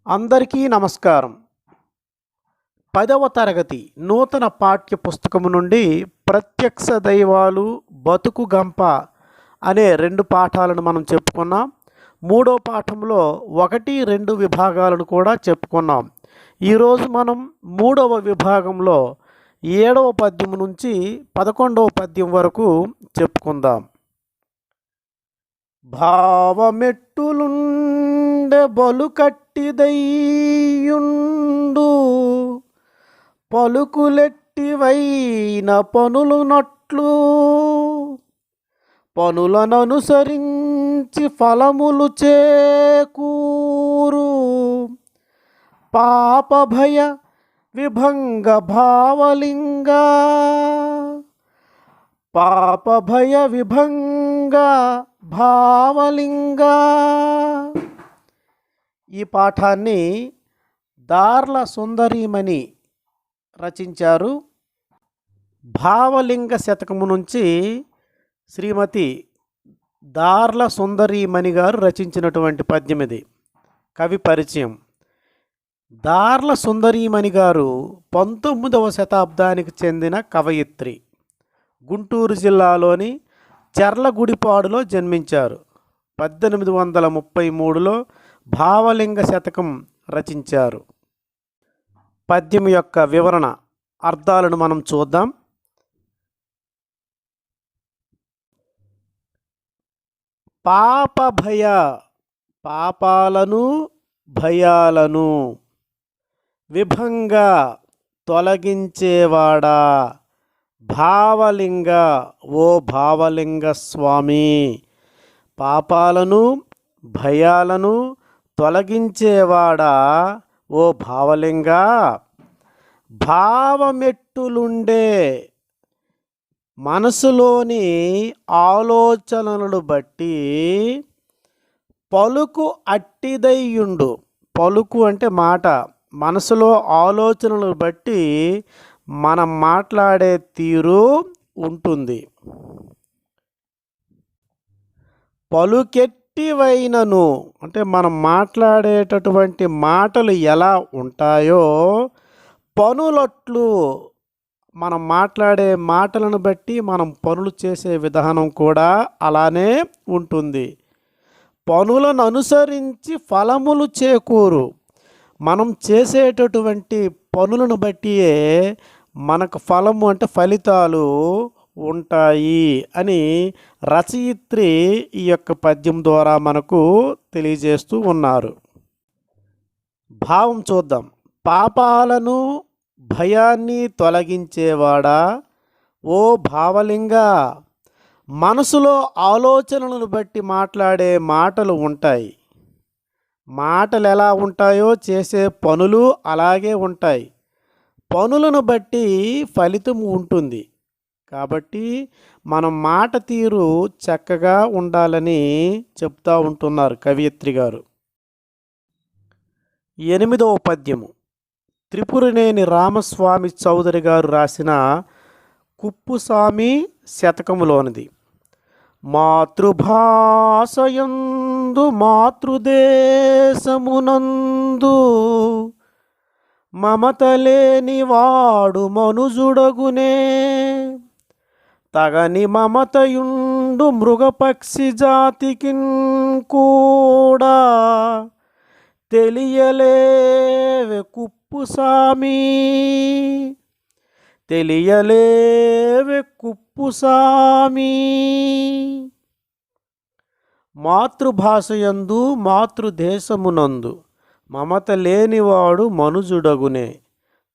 అందరికీ నమస్కారం. 10వ తరగతి నూతన పాఠ్య పుస్తకము నుండి ప్రత్యక్ష దైవాలు బతుకు గంప అనే 2 పాఠాలను మనం చెప్పుకున్నాం. 3వ పాఠంలో 1, 2 విభాగాలను కూడా చెప్పుకున్నాం. ఈరోజు మనం 3వ విభాగంలో 7వ పద్యం నుంచి 11వ పద్యం వరకు చెప్పుకుందాం. భావమెట్టులుండె బలు కట్టిదయ్యుండు పలుకులెట్టివైన పనులునట్లు పనులననుసరించి ఫలములు చేకూరు పాపభయ విభంగ భావలింగా పాపభయ విభంగ భావలింగా. ఈ పాఠాన్ని దార్ల సుందరీమణి రచించారు. భావలింగ శతకము నుంచి శ్రీమతి దార్ల సుందరీమణి గారు రచించినటువంటి పద్యం ఇది. కవి పరిచయం. దార్ల సుందరీమణి గారు 19వ శతాబ్దానికి చెందిన కవయిత్రి. గుంటూరు జిల్లాలోని చర్లగుడిపాడులో జన్మించారు. 1833లో భావలింగ శతకం రచించారు. పద్యం యొక్క వివరణ అర్థాలను మనం చూద్దాం. పాపభయ పాపాలను భయాలను విభంగ తొలగించేవాడా భావలింగ ఓ భావలింగ స్వామి పాపాలను భయాలను తొలగించేవాడా ఓ భావలింగ భావమెట్టులుండే మనసులోని ఆలోచనలను బట్టి పలుకు అట్టిదయ్యుండు. పలుకు అంటే మాట. మనసులో ఆలోచనలను బట్టి మనం మాట్లాడే తీరు ఉంటుంది. పలుకెట్టివైనను అంటే మనం మాట్లాడేటటువంటి మాటలు ఎలా ఉంటాయో పనులట్లు మనం మాట్లాడే మాటలను బట్టి మనం పనులు చేసే విధానం కూడా అలానే ఉంటుంది. పనులను అనుసరించి ఫలములు చేకూరు. మనం చేసేటటువంటి పనులను బట్టియే మనకు ఫలము అంటే ఫలితాలు ఉంటాయి అని రచయిత్రి ఈ యొక్క పద్యం ద్వారా మనకు తెలియజేస్తూ ఉన్నారు. భావం చూద్దాం. పాపాలను భయాన్ని తొలగించేవాడా ఓ భావలింగ మనసులో ఆలోచనలను బట్టి మాట్లాడే మాటలు ఉంటాయి. మాటలు ఎలా ఉంటాయో చేసే పనులు అలాగే ఉంటాయి. పనులను బట్టి ఫలితం ఉంటుంది. కాబట్టి మనం మాట తీరు చక్కగా ఉండాలని చెప్తూ ఉంటున్నారు కవయిత్రి గారు. 8వ పద్యము త్రిపురనేని రామస్వామి చౌదరి గారు రాసిన కుప్పుస్వామి శతకములోనిది. మాతృభాషయందు మాతృదేశమునందు మమతలేని వాడు మనుజుడగునే తగని మమతయుండు మృగపక్షి జాతికిన్ కూడా తెలియలేవే కుప్పుస్వామి తెలియలేవే కుప్పుస్వామి. మాతృభాషయందు మాతృదేశమునందు మమత లేనివాడు మనుజుడగునే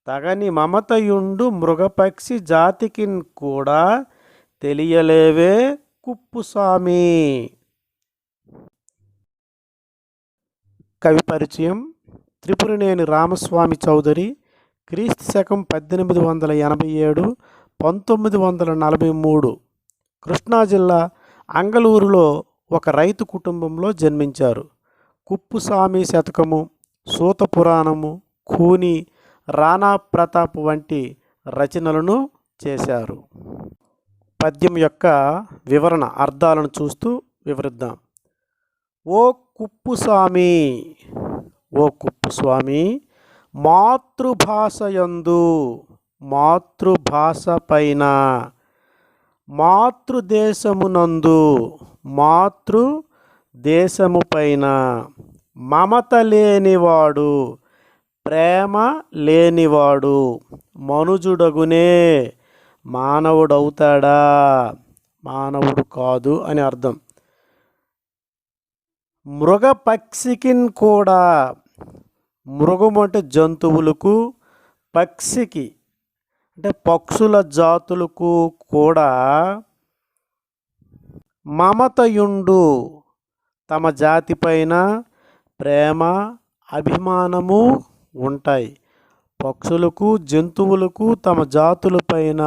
తగని మమతయుండు మృగపక్షి జాతికిన్ కూడా తెలియలేవే కుప్పుస్వామి. కవి పరిచయం. త్రిపురనేని రామస్వామి చౌదరి క్రీస్తు శకం 1887 1943 కృష్ణా జిల్లా అంగళూరులో ఒక రైతు కుటుంబంలో జన్మించారు. కుప్పుస్వామి శతకము, సూత పురాణము, కూని, రాణా ప్రతాప్ వంటి రచనలను చేశారు. పద్యం యొక్క వివరణ అర్థాలను చూస్తూ వివరిద్దాం. ఓ కుప్పుస్వామి, ఓ కుప్పుస్వామి, మాతృభాషయందు, మాతృభాష పైన, మాతృదేశమునందు, మాతృదేశము పైన మమత లేనివాడు, ప్రేమ లేనివాడు మనుజుడగునే, మానవుడవుతాడా? మానవుడు కాదు అని అర్థం. మృగపక్షికిన్ కూడా, మృగము అంటే జంతువులకు, పక్షికి అంటే పక్షుల జాతులకు కూడా మమతయుండు, తమ జాతిపైన ప్రేమ అభిమానము ఉంటాయి. పక్షులకు జంతువులకు తమ జాతులపైన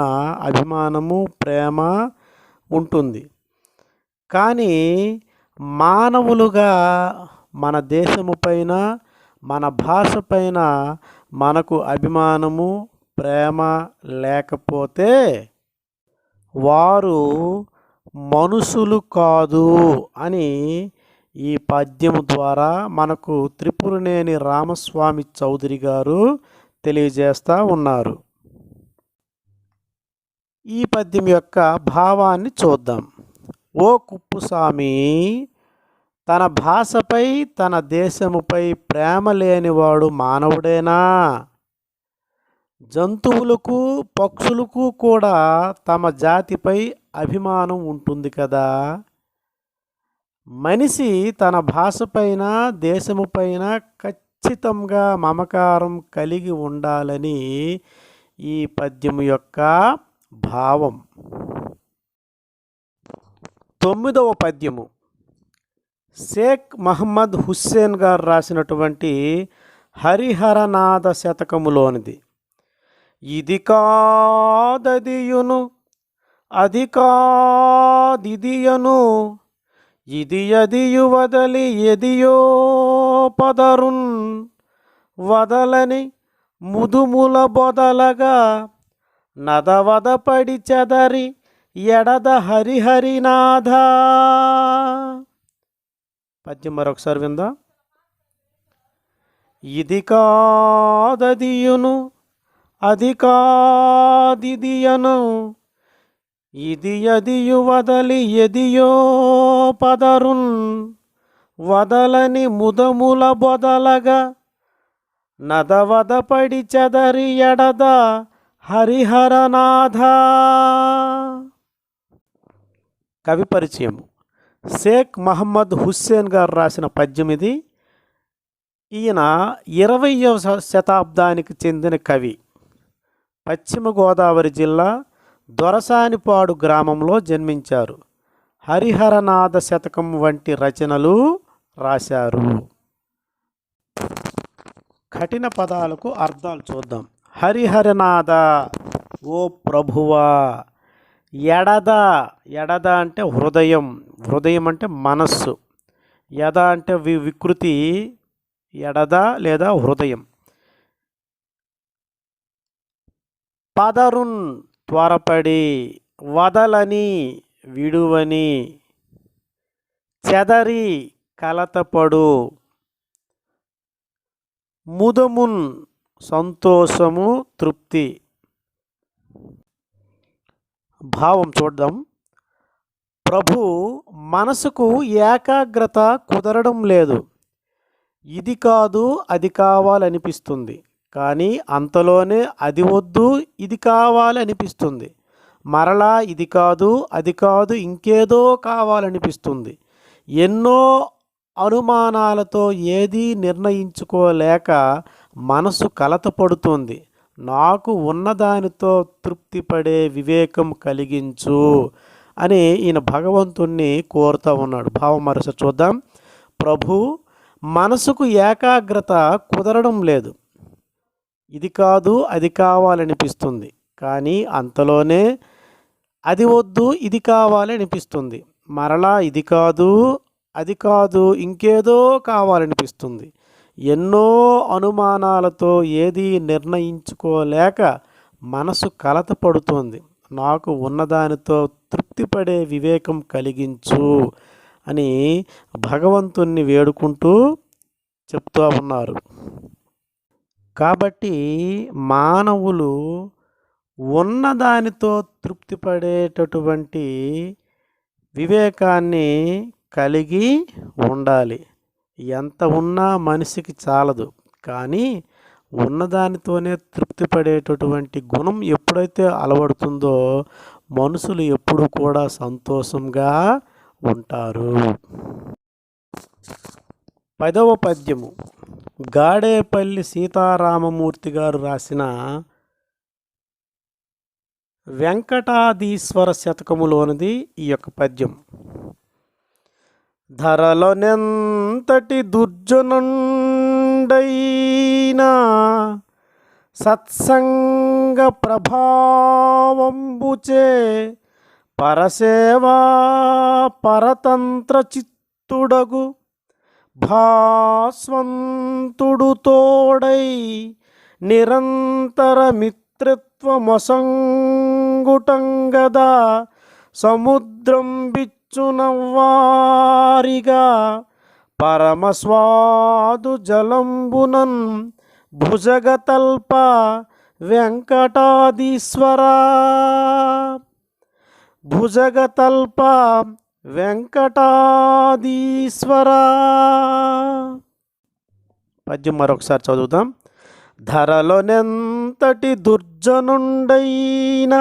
అభిమానము ప్రేమ ఉంటుంది. కానీ మానవులుగా మన దేశము పైన మన భాష పైన మనకు అభిమానము ప్రేమ లేకపోతే వారు మనుషులు కాదు అని ఈ పద్యము ద్వారా మనకు త్రిపురనేని రామస్వామి చౌదరి గారు తెలియజేస్తూ ఉన్నారు. ఈ పద్యం యొక్క భావాన్ని చూద్దాం. ఓ కుప్పుస్వామి, తన భాషపై తన దేశముపై ప్రేమ లేనివాడు మానవుడేనా? జంతువులకు పక్షులకు కూడా తమ జాతిపై అభిమానం ఉంటుంది కదా. మనిషి తన భాషపైన దేశముపైన ఖచ్చితంగా మమకారం కలిగి ఉండాలని ఈ పద్యము యొక్క భావం. 9వ పద్యము షేక్ మహమ్మద్ హుస్సేన్ గారు రాసినటువంటి హరిహరనాథ శతకములోనిది. ఇది కాదదియును, అది కాదిదియను, ఇది అదియు వదలి ఎదియో పదరున్, వదలని ముదుముల బొదలగా నదవదపడి చెదరి ఎడద హరిహరినాథ. పద్యం మరొకసారి విందా. ఇది కాదదియును, అది కాదిదియను, ఇది అదియు వదలి ఎదియో పదరున్, వదలని ముదముల బొదలగా నదవదపడి చెదరి ఎడద హరిహరనాథ. కవి పరిచయం. షేక్ మహమ్మద్ హుస్సేన్ గారు రాసిన పద్యం ఇది. ఈయన 20వ శతాబ్దానికి చెందిన కవి. పశ్చిమ గోదావరి జిల్లా దొరసానిపాడు గ్రామంలో జన్మించారు. హరిహరనాథ శతకం వంటి రచనలు రాశారు. కఠిన పదాలకు అర్థాలు చూద్దాం. హరిహరనాథ, ఓ ప్రభువా. ఎడద, ఎడద అంటే హృదయం, హృదయం అంటే మనస్సు. యద అంటే వికృతి, ఎడద లేదా హృదయం. పదరున్ త్వరపడి, వదలని విడువని, చెదరి కలతపడు, ముదమున్ సంతోషము తృప్తి. భావం చూద్దాం. ప్రభు మనసుకు ఏకాగ్రత కుదరడం లేదు. ఇది కాదు అది కావాలనిపిస్తుంది, కానీ అంతలోనే అది వద్దు ఇది కావాలనిపిస్తుంది. మరలా ఇది కాదు అది కాదు ఇంకేదో కావాలనిపిస్తుంది. ఎన్నో అనుమానాలతో ఏదీ నిర్ణయించుకోలేక మనసు కలతపడుతుంది. నాకు ఉన్నదానితో తృప్తిపడే వివేకం కలిగించు అని ఈయన భగవంతుణ్ణి కోరుతూ ఉన్నాడు. భావం మరోసారి చూద్దాం. ప్రభు మనసుకు ఏకాగ్రత కుదరడం లేదు. ఇది కాదు అది కావాలనిపిస్తుంది, కానీ అంతలోనే అది వద్దు ఇది కావాలనిపిస్తుంది. మరలా ఇది కాదు అది కాదు ఇంకేదో కావాలనిపిస్తుంది. ఎన్నో అనుమానాలతో ఏదీ నిర్ణయించుకోలేక మనసు కలత పడుతోంది. నాకు ఉన్నదానితో తృప్తిపడే వివేకం కలిగించు అని భగవంతుణ్ణి వేడుకుంటూ చెప్తూ ఉన్నారు. కాబట్టి మానవులు ఉన్నదానితో తృప్తిపడేటటువంటి వివేకాన్ని కలిగి ఉండాలి. ఎంత ఉన్నా మనిషికి చాలదు, కానీ ఉన్నదానితోనే తృప్తిపడేటటువంటి గుణం ఎప్పుడైతే అలవడుతుందో మనుషులు ఎప్పుడు కూడా సంతోషంగా ఉంటారు. 10వ పద్యము గాడేపల్లి సీతారామమూర్తి గారు రాసిన వెంకటాధీశ్వర శతకములోనిది ఈ యొక్క పద్యం. ధరలోనెంతటి దుర్జనుండైనా సత్సంగ ప్రభావంబుచే పరసేవా పరతంత్ర చిత్తుడగు భాస్వంతుడు తోడై నిరంతర మిత్రత్వమొసంగుటంగదా సముద్రం బిచ్చునవ్వారిగా పరమస్వాదు జలంబునన్ భుజగతల్ప వెంకటాధీశ్వరా భుజగతల్ప వెంకటాధీశ్వరా. పద్యం మరొకసారి చదువుదాం. ధరలోనెంతటి దుర్జనుండైన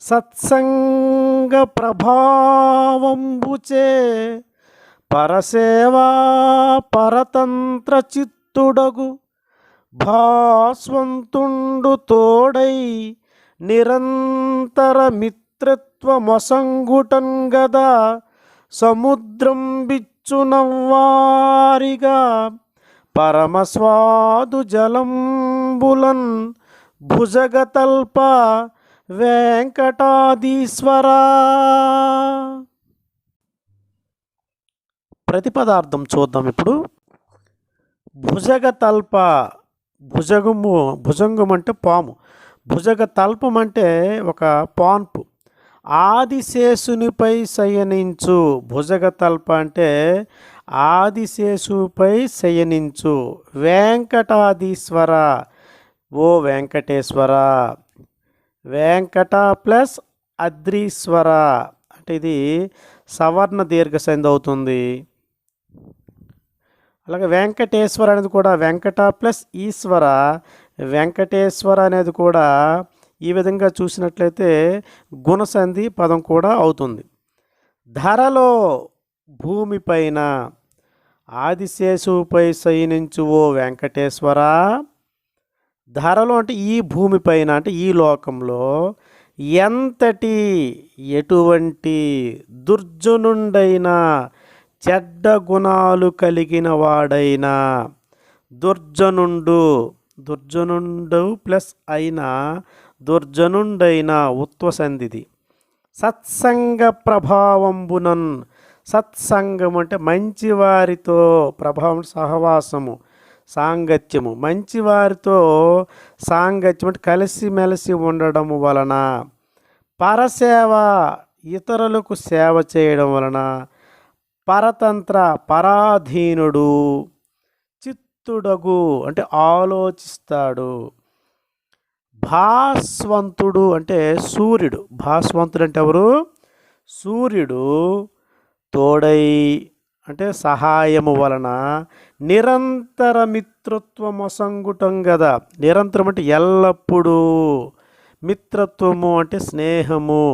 సత్సంగ ప్రభావంబుచే పరసేవా పరతంత్ర చిత్తుడగు భాస్వంతుండు తోడై నిరంతర మిత్రత్వమొసంగుటన్ గదా సముద్రం బిచ్చునవ్వారిగా పరమస్వాదు జలంబులన్ భుజగతల్ప వెంకటాధీశ్వరా. ప్రతిపదార్థం చూద్దాం ఇప్పుడు. భుజగతల్ప, భుజంగం అంటే పాము, భుజగతల్పం అంటే ఒక పాన్పు. ఆదిశేషునిపై శయనించు, భుజగతల్ప అంటే ఆదిశేషుపై శయనించు. వెంకటాధీశ్వర, ఓ వెంకటేశ్వర. వెంకట ప్లస్ అద్రీశ్వర అంటే ఇది సవర్ణ దీర్ఘ సంధి అవుతుంది. అలాగే వెంకటేశ్వర అనేది కూడా వెంకట ప్లస్ ఈశ్వర, వెంకటేశ్వర అనేది కూడా ఈ విధంగా చూసినట్లయితే గుణసంధి పదం కూడా అవుతుంది. ధరలో భూమిపైన ఆదిశేషుపై శయనించు ఓ వెంకటేశ్వర. ధరలో అంటే ఈ భూమిపైన అంటే ఈ లోకంలో ఎంతటి ఎటువంటి దుర్జనుండైనా చెడ్డ గుణాలు కలిగిన వాడైనా దుర్జనుండు ప్లస్ అయినా దుర్జనుండైన ఉత్వసంధిది. సత్సంగ ప్రభావంబునన్, సత్సంగం అంటే మంచివారితో, ప్రభావం సహవాసము, సాంగత్యము, మంచివారితో సాంగత్యం అంటే కలిసిమెలిసి ఉండడం వలన, పరసేవ ఇతరులకు సేవ చేయడం వలన, పరతంత్ర పరాధీనుడు, చిత్తుడగు అంటే ఆలోచిస్తాడు, భాస్వంతుడు అంటే సూర్యుడు, భాస్వంతుడు అంటే ఎవరు? సూర్యుడు, తోడై అంటే సహాయము వలన, నిరంతర మిత్రత్వమొసంగుటం కదా. నిరంతరం అంటే ఎల్లప్పుడూ, మిత్రత్వము అంటే స్నేహము,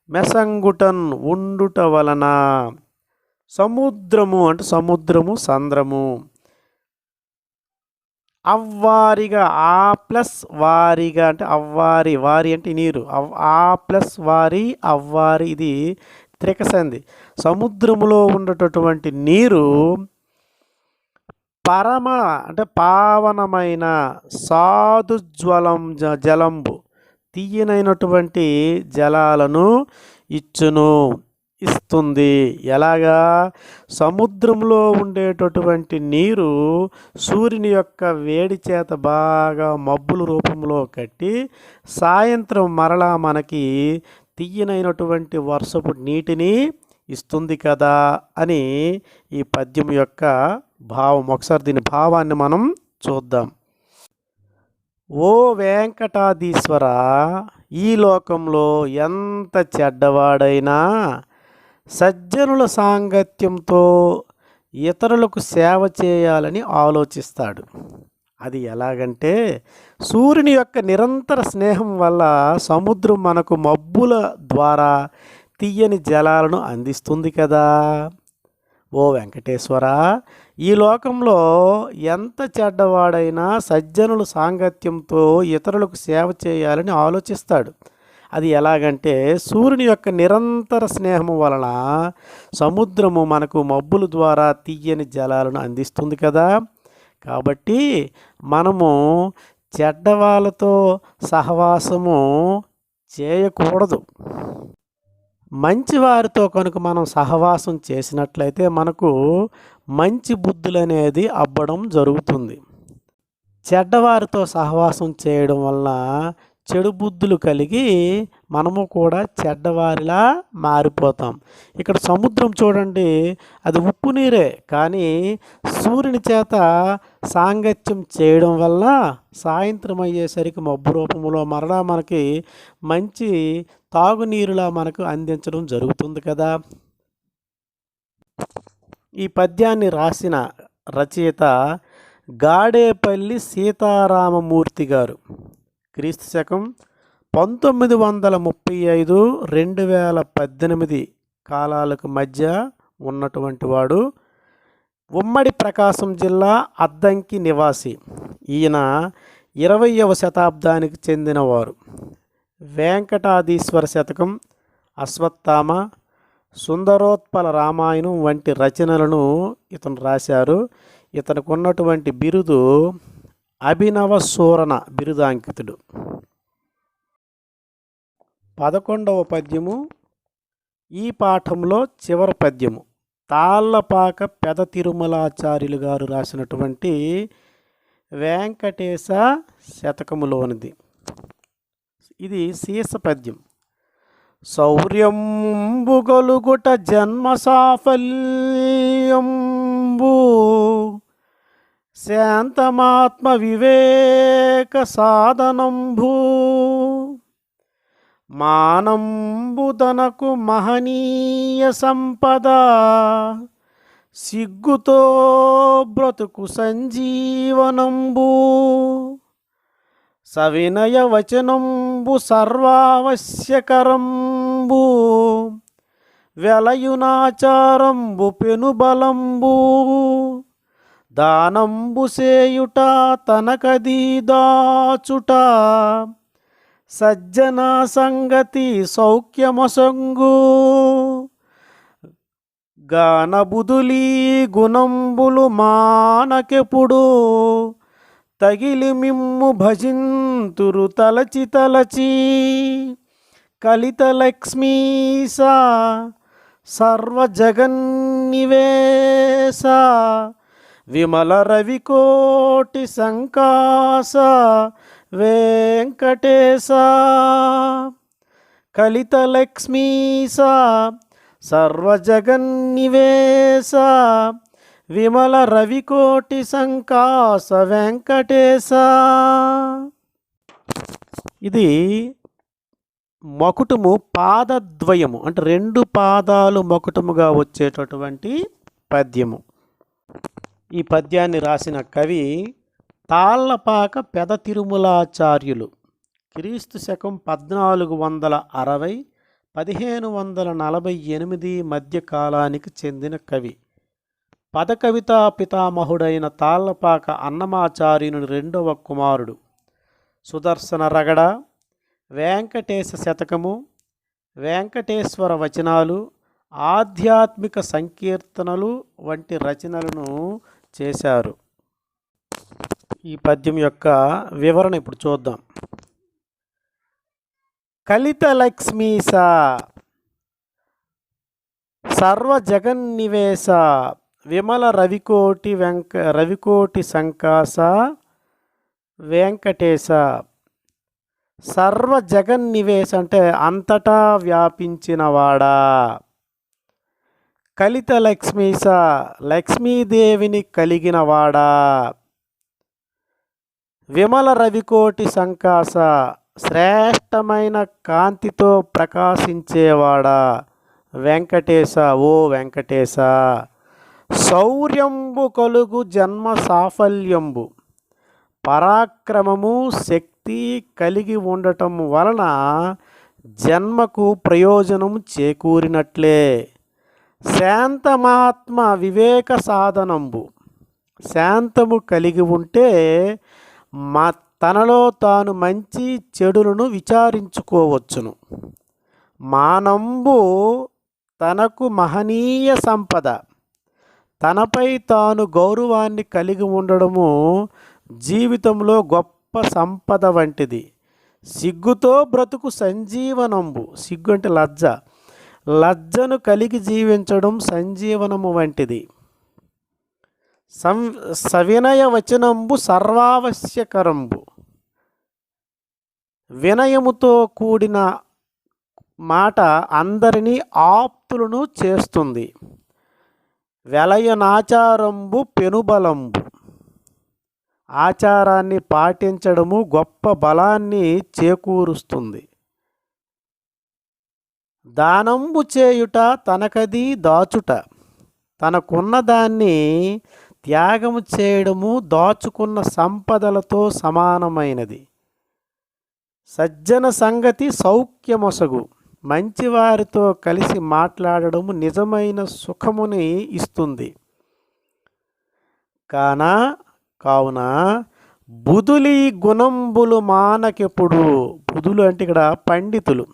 మెసంగుటన్ ఉండుట వలన, సముద్రము అంటే సముద్రము సంద్రము, అవ్వారిగా ఆ ప్లస్ వారిగా అంటే అవ్వారి, వారి అంటే నీరు, ఆ ప్లస్ వారి అవ్వారి ఇది త్రికసంధి. సముద్రములో ఉండేటటువంటి నీరు పరమ అంటే పావనమైన సాధుజ్వలం జలంబు తీయనైనటువంటి జలాలను ఇచ్చును. ఇస్తుంది. ఎలాగా? సముద్రంలో ఉండేటటువంటి నీరు సూర్యుని యొక్క వేడి చేత బాగా మబ్బుల రూపంలో కట్టి సాయంత్రం మరలా మనకి తియ్యనైనటువంటి వర్షపు నీటిని ఇస్తుంది కదా అని ఈ పద్యం యొక్క భావం. ఒకసారి దీని భావాన్ని మనం చూద్దాం. ఓ వెంకటాధీశ్వర, ఈ లోకంలో ఎంత చెడ్డవాడైనా సజ్జనుల సాంగత్యంతో ఇతరులకు సేవ చేయాలని ఆలోచిస్తాడు. అది ఎలాగంటే సూర్యుని యొక్క నిరంతర స్నేహం వల్ల సముద్రం మనకు మబ్బుల ద్వారా తీయని జలాలను అందిస్తుంది కదా. ఓ వెంకటేశ్వర, ఈ లోకంలో ఎంత చెడ్డవాడైనా సజ్జనుల సాంగత్యంతో ఇతరులకు సేవ చేయాలని ఆలోచిస్తాడు. అది ఎలాగంటే సూర్యుని యొక్క నిరంతర స్నేహం వలన సముద్రము మనకు మబ్బుల ద్వారా తీయని జలాలను అందిస్తుంది కదా. కాబట్టి మనము చెడ్డవాళ్ళతో సహవాసము చేయకూడదు. మంచివారితో కనుక మనం సహవాసం చేసినట్లయితే మనకు మంచి బుద్ధులు అనేది అబ్బడం జరుగుతుంది. చెడ్డవారితో సహవాసం చేయడం వల్ల చెడు బుద్ధులు కలిగి మనము కూడా చెడ్డవారిలా మారిపోతాం. ఇక్కడ సముద్రం చూడండి, అది ఉప్పు నీరే, కానీ సూర్యుని చేత సాంగత్యం చేయడం వల్ల సాయంత్రం అయ్యేసరికి మబ్బు రూపంలో మరలా మనకి మంచి తాగునీరులా మనకు అందించడం జరుగుతుంది కదా. ఈ పద్యాన్ని రాసిన రచయిత గాడేపల్లి సీతారామమూర్తి గారు. క్రీస్తు శకం 1935 2018 కాలాలకు మధ్య ఉన్నటువంటి వాడు. ఉమ్మడి ప్రకాశం జిల్లా అద్దంకి నివాసి. ఈయన 20వ శతాబ్దానికి చెందినవారు. వెంకటాధీశ్వర శతకం, అశ్వత్థామ, సుందరోత్పల రామాయణం వంటి రచనలను ఇతను రాశారు. ఇతనికి ఉన్నటువంటి బిరుదు అభినవ సూరణ బిరుదాంకితుడు. 11వ పద్యము ఈ పాఠంలో చివరి పద్యము. తాళ్ళపాక పెద తిరుమలాచార్యులు గారు రాసినటువంటి వెంకటేశ శతకములోనిది. ఇది శీర్ష పద్యం. శౌర్యంబు గలుగుట జన్మ సాఫల్యంబు, శాంతమాత్మ వివేక సాధనంబు, మానంబుదనకు మహనీయ సంపద, సిగ్గుతో బ్రతుకు సంజీవనంబు, సవినయ వచనంబు సర్వావశ్యకరంబు, వెలయునాచారంబు పెనుబలంబు, దానంబు సేయుట తనకది దాచుట, సజ్జన సంగతి సౌఖ్యమసంగు, గానబుదులీ గుణంబులు మానకెప్పుడు, తగిలి మిమ్ము భజింతురు తలచి తలచి, కలిత లక్ష్మీస సర్వజగన్నివేశ, విమల రవికోటి సంకాస వెంకటేశ, కలిత లక్ష్మీస సర్వజగన్నివేశ, విమల రవికోటి సంకాస వెంకటేశ. ఇది మకుటము పాదద్వయము, అంటే 2 పాదాలు మకుటముగా వచ్చేటటువంటి పద్యము. ఈ పద్యాన్ని రాసిన కవి తాళ్ళపాక పెద తిరుమలాచార్యులు. క్రీస్తు శకం 1460 1548 మధ్య కాలానికి చెందిన కవి. పదకవితా పితామహుడైన తాళ్ళపాక అన్నమాచార్యుని 2వ కుమారుడు. సుదర్శన రగడ, వెంకటేశ శతకము, వెంకటేశ్వర వచనాలు, ఆధ్యాత్మిక సంకీర్తనలు వంటి రచనలను చేశారు. ఈ పద్యం యొక్క వివరణ ఇప్పుడు చూద్దాం. కలిత లక్ష్మీస, సర్వ జగన్నివేశ విమల రవికోటి సంకాస వెంకటేశ. సర్వ జగన్నివేశ అంటే అంతటా వ్యాపించినవాడా. కలిత లక్ష్మీశ లక్ష్మీదేవిని కలిగినవాడా. విమల రవికోటి సంకాస శ్రేష్టమైన కాంతితో ప్రకాశించేవాడా. వెంకటేశ ఓ వెంకటేశ. శౌర్యంబు కలుగు జన్మ సాఫల్యంబు పరాక్రమము శక్తి కలిగి ఉండటం వలన జన్మకు ప్రయోజనం చేకూరినట్లే. శాంతమాత్మ వివేక సాధనంబు శాంతము కలిగి ఉంటే తనలో తాను మంచి చెడులను విచారించుకోవచ్చును. మానంబు తనకు మహనీయ సంపద తనపై తాను గౌరవాన్ని కలిగి ఉండడము జీవితంలో గొప్ప సంపద వంటిది. సిగ్గుతో బ్రతుకు సంజీవనంబు సిగ్గు అంటే లజ్జ లజ్జను కలిగి జీవించడం సంజీవనము వంటిది. సవినయ వచనంబు సర్వావశ్యకరంబు వినయముతో కూడిన మాట అందరినీ ఆప్తులను చేస్తుంది. వెలయనాచారంబు పెనుబలంబు ఆచారాన్ని పాటించడము గొప్ప బలాన్ని చేకూరుస్తుంది. దానంబు చేయుట తనకది దాచుట తనకున్న దాన్ని త్యాగము చేయడము దాచుకున్న సంపదలతో సమానమైనది. సజ్జన సంగతి సౌఖ్యమొసగు మంచివారితో కలిసి మాట్లాడడము నిజమైన సుఖముని ఇస్తుంది. కావున బుధులి గుణంబులు మానకెప్పుడు బుధులు అంటే ఇక్కడ పండితులు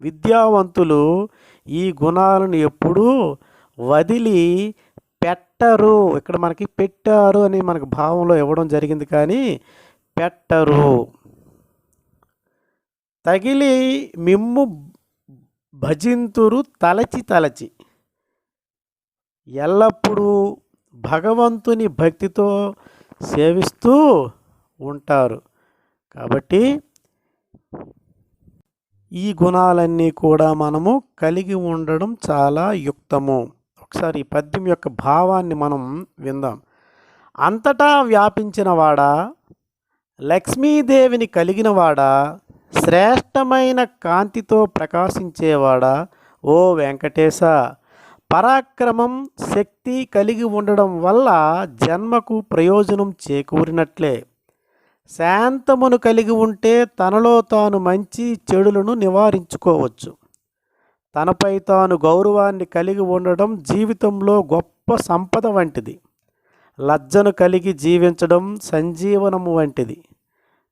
విద్యావంతులు ఈ గుణాలను ఎప్పుడూ వదిలి పెట్టరు. ఇక్కడ మనకి పెట్టారు అని మనకు భావంలో ఇవ్వడం జరిగింది కానీ పెట్టరు. తగిలి మిమ్ము భజింతురు తలచి ఎల్లప్పుడూ భగవంతుని భక్తితో సేవిస్తూ ఉంటారు. కాబట్టి ఈ గుణాలన్నీ కూడా మనము కలిగి ఉండడం చాలా యుక్తము. ఒకసారి ఈ పద్యం యొక్క భావాన్ని మనం విందాం. అంతటా వ్యాపించినవాడా లక్ష్మీదేవిని కలిగినవాడా శ్రేష్టమైన కాంతితో ప్రకాశించేవాడా ఓ వెంకటేశ. పరాక్రమం శక్తి కలిగి ఉండడం వల్ల జన్మకు ప్రయోజనం చేకూరినట్లే. శాంతమును కలిగి ఉంటే తనలో తాను మంచి చెడులను నివారించుకోవచ్చు. తనపై తాను గౌరవాన్ని కలిగి ఉండడం జీవితంలో గొప్ప సంపద వంటిది. లజ్జను కలిగి జీవించడం సంజీవనము వంటిది.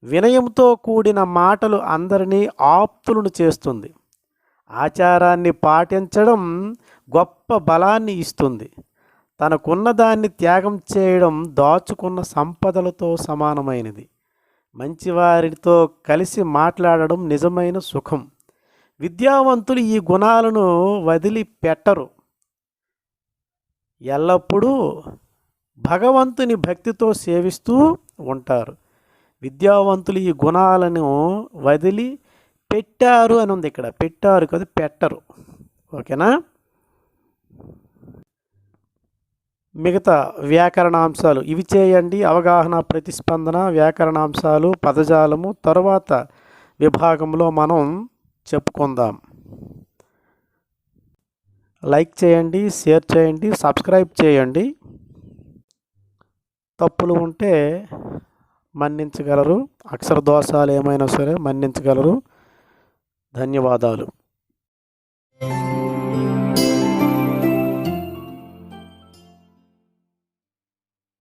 వినయంతో కూడిన మాటలు అందరినీ ఆప్తులను చేస్తుంది. ఆచారాన్ని పాటించడం గొప్ప బలాన్ని ఇస్తుంది. తనకున్న దాన్ని త్యాగం చేయడం దాచుకున్న సంపదలతో సమానమైనది. మంచివారితో కలిసి మాట్లాడడం నిజమైన సుఖం. విద్యావంతులు ఈ గుణాలను వదిలిపెట్టరు. ఎల్లప్పుడూ భగవంతుని భక్తితో సేవిస్తూ ఉంటారు. విద్యావంతులు ఈ గుణాలను వదిలి పెట్టారు అని ఉంది. ఇక్కడ పెట్టారు కదా పెట్టరు. ఓకేనా. మిగతా వ్యాకరణాంశాలు ఇవి చేయండి. అవగాహన ప్రతిస్పందన వ్యాకరణాంశాలు పదజాలము తరువాత విభాగంలో మనం చెప్పుకుందాం. లైక్ చేయండి, షేర్ చేయండి, సబ్స్క్రైబ్ చేయండి. తప్పులు ఉంటే మన్నించగలరు. అక్షర దోషాలు ఏమైనా సరే మన్నించగలరు. ధన్యవాదాలు.